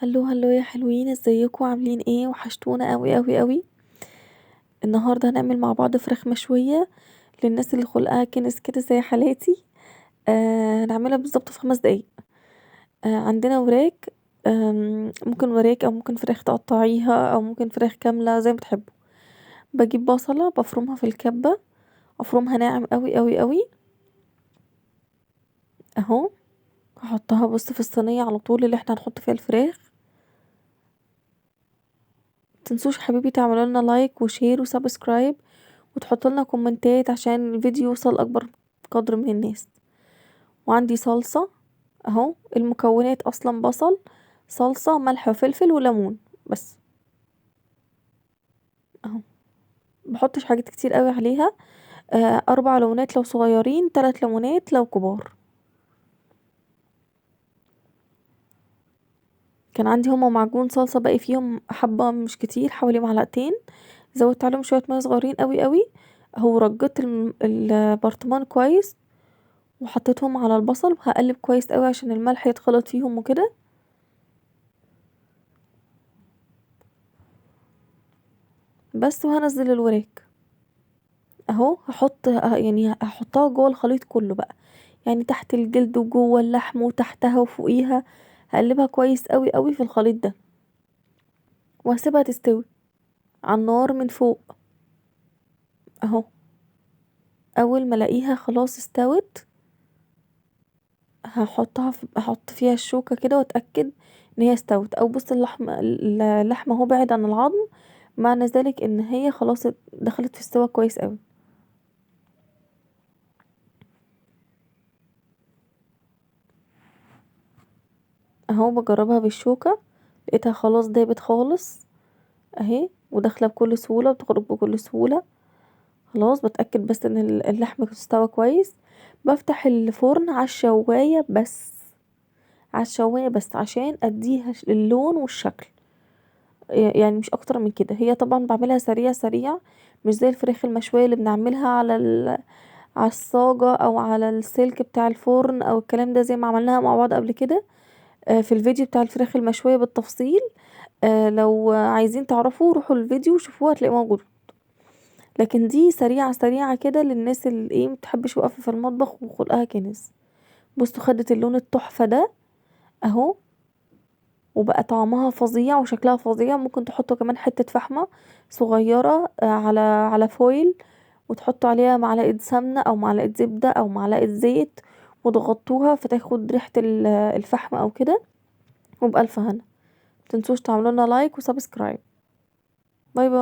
هلو هلو يا حلوين، ازيكم عاملين ايه؟ وحشتونا قوي قوي قوي. النهارده هنعمل مع بعض فراخ مشويه للناس اللي خلقها كنس كده زي حالاتي. هنعملها بالظبط في 5 دقايق. عندنا وراك. ممكن وراك او ممكن فراخ تقطعيها او ممكن فراخ كامله زي ما تحبوا. بجيب بصله بفرمها في الكبه، افرمها ناعم قوي قوي قوي اهو. هحطها بص في الصينيه على طول اللي احنا هنحط فيها الفراخ. متنسوش حبيبي تعملوا لنا لايك وشير وسبسكرايب وتحطوا لنا كومنتات عشان الفيديو يوصل اكبر قدر من الناس. وعندي صلصة اهو. المكونات اصلا بصل، صلصة، ملح وفلفل وليمون بس اهو. بحطش حاجات كتير قوي عليها. 4 ليمونات لو صغيرين، 3 ليمونات لو كبار. كان عندي هما معجون صلصة باقي فيهم حبة مش كتير، حوالي معلقتين. زودت عليهم شوية مية صغيرين قوي قوي. هو رجيت البرطمان كويس وحطيتهم على البصل وهقلب كويس قوي عشان الملح يتخلط فيهم وكده. بس وهنزل الوراك اهو. هحط يعني هحطها جوه الخليط كله بقى، يعني تحت الجلد وجوه اللحم وتحتها وفوقيها. هقلبها كويس قوي قوي في الخليط ده وهسيبها تستوي على النار من فوق اهو. اول ما الاقيها خلاص استوت احط فيها الشوكة كده واتأكد ان هي استوت. او بص اللحمة اهو بعد عن العظم، معنى ذلك ان هي خلاص دخلت في السوا كويس قوي اهو. بجربها بالشوكة، لقيتها خلاص دابت خالص اهي، وداخله بكل سهوله وتخرج بكل سهوله. خلاص بتاكد بس ان اللحم استوى كويس. بفتح الفرن على الشوايه بس، على الشوايه بس عشان اديها اللون والشكل، يعني مش اكتر من كده. هي طبعا بعملها سريع سريع، مش زي الفراخ المشويه اللي بنعملها على الصاجه او على السلك بتاع الفرن او الكلام ده زي ما عملناها مع بعض قبل كده في الفيديو بتاع الفراخ المشويه بالتفصيل. لو عايزين تعرفوا روحوا الفيديو وشوفوه هتلاقيه موجود. لكن دي سريعة سريعة كده للناس اللي ايه متحبش واقفة في المطبخ وخلقها كنز. بصوا خدت اللون التحفة ده اهو، وبقى طعمها فظيع وشكلها فظيع. ممكن تحطوا كمان حتة فحمة صغيرة على فويل، وتحطوا عليها معلقة سمنة او معلقة زبدة او معلقة زيت وتغطوها فتاخد ريحة الفحم او كده. وبألف هنا. متنسوش تعملوا لنا لايك وسبسكرايب. باي باي.